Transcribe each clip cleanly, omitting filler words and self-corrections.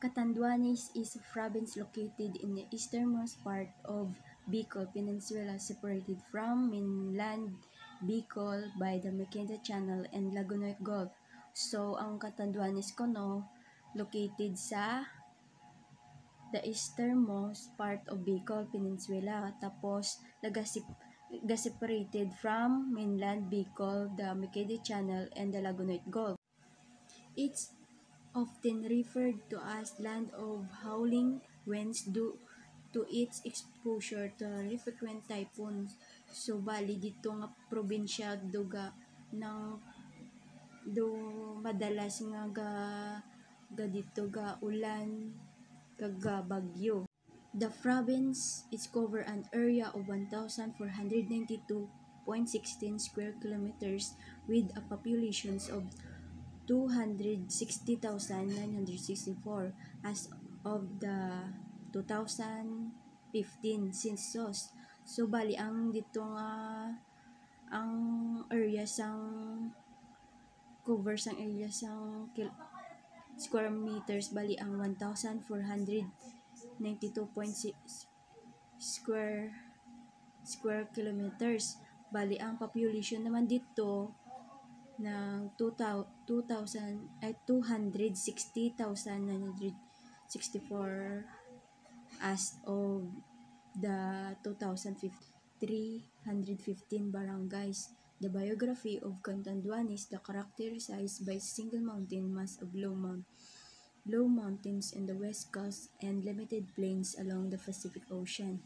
Catanduanes is a province located in the easternmost part of Bicol Peninsula, separated from mainland Bicol by the Maqueda Channel and Lagunoy Gulf. So, ang Catanduanes ko located sa the easternmost part of Bicol Peninsula. Tapos, separated from mainland Bicol, the Maqueda Channel, and the Lagunoy Gulf. It's often referred to as land of howling winds due to its exposure to frequent typhoons. So bali dito nga probinsya duga ng madalas nga ga dito ga ulan kaga bagyo. The province is cover an area of 1,492.16 square kilometers with a population of 260,964 as of the 2015 census. So bali ang dito nga ang area sang cover sang area sang square meters bali ang 1,492.6 square kilometers. Bali ang population naman dito ng 260,964 as of the 2015 315 barangays. The biography of Catanduanes is characterized by single mountain mass of low mountains in the west coast and limited plains along the Pacific Ocean.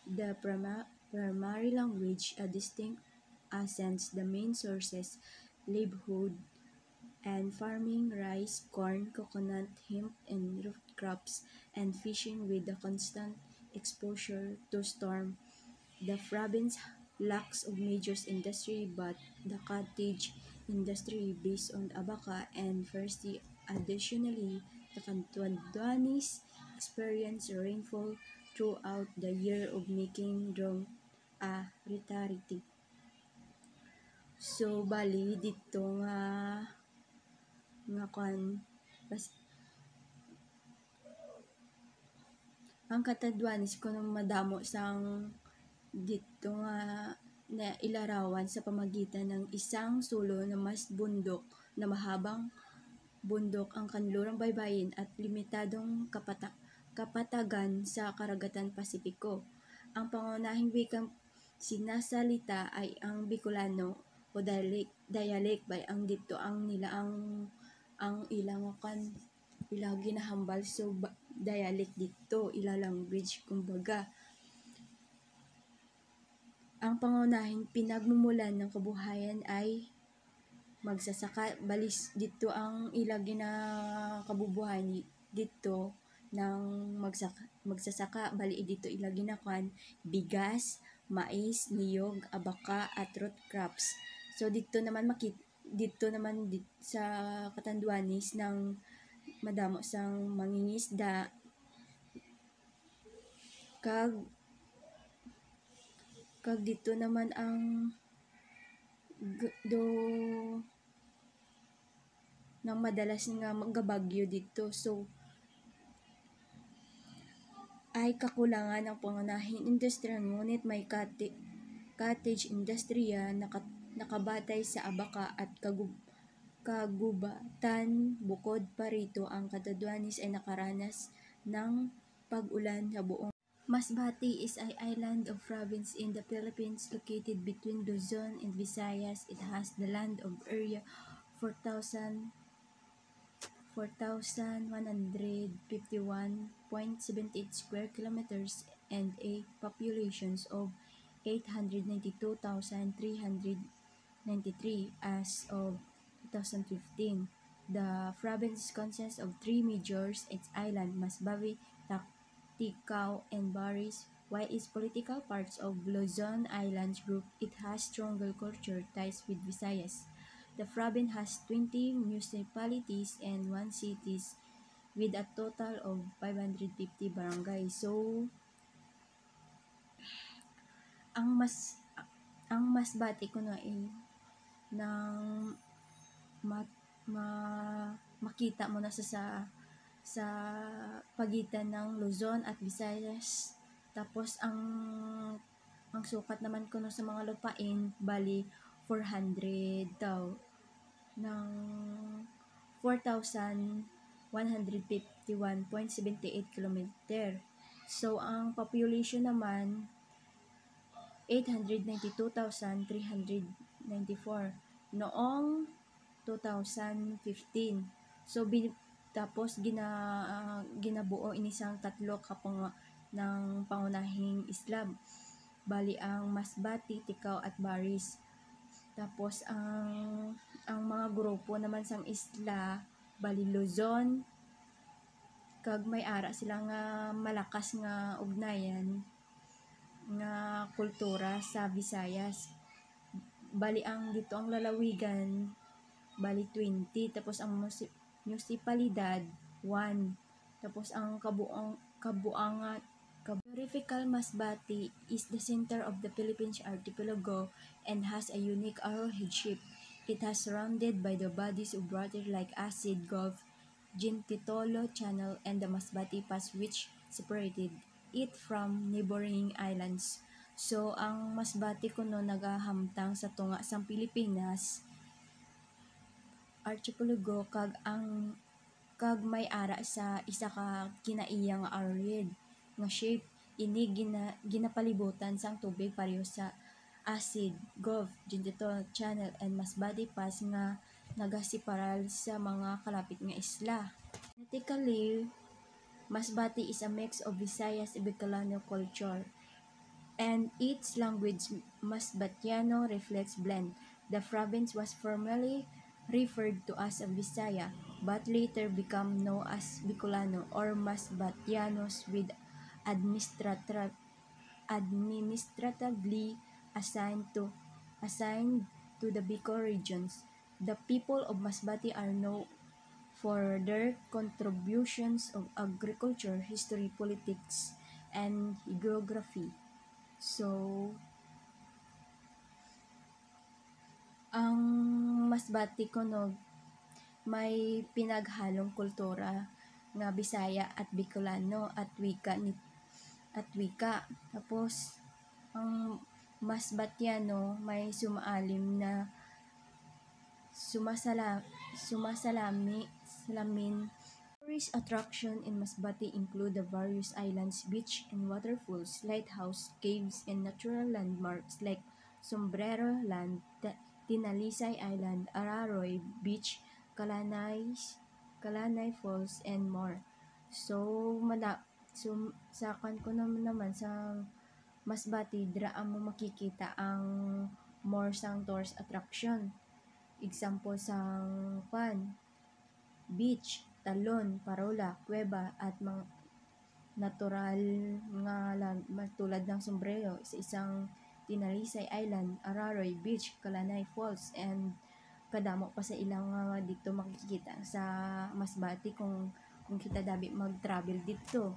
The primary language, a distinct accents, the main sources, livelihood and farming, rice, corn, coconut, hemp, and root crops, and fishing with the constant exposure to storm. The province lacks of major industry, but the cottage industry based on abaca and forestry. Additionally, the Catanduanes experience rainfall throughout the year of making drought a rarity. So bali dito nga ang Catanduanes kuno madamo sang dito nga na ilarawan sa pamagitan ng isang sulo na mas bundok na mahabang bundok ang kanlurang baybayin at limitadong kapatagan sa karagatan Pasipiko. Ang pangunahing wikang sinasalita ay ang Bicolano o dialect by ang dito ang nila ang ilang ginahambal so dialect dito ila language kumbaga. Ang pangunahing pinagmumulan ng kabuhayan ay magsasaka. Balis dito ang ila kabubuhayan dito ng magsasaka. Bali dito ila ginakuan bigas, mais, niyog, abaka at root crops. So dito naman sa Catanduanes ng madamo sang mangingisda kag dito naman ang nang madalas nga magabagyo dito. So ay kakulangan ng pangunahing industriya ngunit may cottage industriya nakabatay sa abaka at kagubatan. Bukod pa rito, ang Catanduanes ay nakaranas ng pag-ulan sa buong Masbate is an island of province in the Philippines located between Luzon and Visayas. It has the land of area 4,151.78 square kilometers and a population of 892,393 as of 2015. The province consists of three major islands, Masbate, Ticao, and Baris. While its political parts of Luzon Islands group, it has stronger cultural ties with Visayas. The province has 20 municipalities and 1 city with a total of 550 barangays. So, ang Masbate ko na nang makita mo na sa sa pagitan ng Luzon at Visayas. Tapos ang sukat naman kuno sa mga lupain bali 400 daw ng 4,151.78 kilometer. So ang population naman 892,394 noong 2015. So tapos ginabuo inisang tatlo ng pangunahing isla, bali ang Masbati, Ticao at Baris. Tapos ang mga grupo naman sang isla bali Luzon, kag may ara sila nga malakas nga ugnayan nga kultura sa Visayas. Bali ang dito ang lalawigan bali 20, tapos ang munisipalidad 1, tapos ang geographical Masbati is the center of the Philippines archipelago and has a unique arrowhead shape. It has surrounded by the bodies of water like Asid Gulf, Jintitolo Channel, and the Masbati Pass, which separated it from neighboring islands. So ang Masbati kuno nagahamtang sa tunga sang Pilipinas archipelago kag may ara sa isa ka kinaiyang nga arrowhead nga shape. Ini ginapalibutan sang tubig pareho sa Asid Gulf, Jintitolo Channel, and Masbati Pass nga nagasiparal sa mga kalapit nga isla. Phonetically, Masbati is a mix of Visayas and Bicolano culture, and its language Masbatiano reflects blend. The province was formerly referred to as a Visaya, but later became known as Bicolano or Masbatianos, with administratively assigned to the Bicol regions. The people of Masbati are known for their contributions of agriculture, history, politics, and geography. So, ang Masbati kuno may pinaghalong kultura nga Bisaya at Bicolano at wika. Tapos ang Masbatiano may sumaalim na sumasalamin. Tourist attraction in Masbati include the various islands, beach and waterfalls, lighthouse, caves, and natural landmarks like Sombrero Land, Tinalisay Island, Araroy Beach, Kalanay Falls, and more. So sa ko naman sa Masbati, dira mo makikita ang more sang tourist attraction. Example sang beach, talon, parola, kuweba, at mga natural nga tulad ng sombrero sa isang Tinalisay Island, Araroy Beach, Kalanay Falls, and kadamo pa sa ilang dito makikita sa Masbati kung kita dabi mag-travel dito.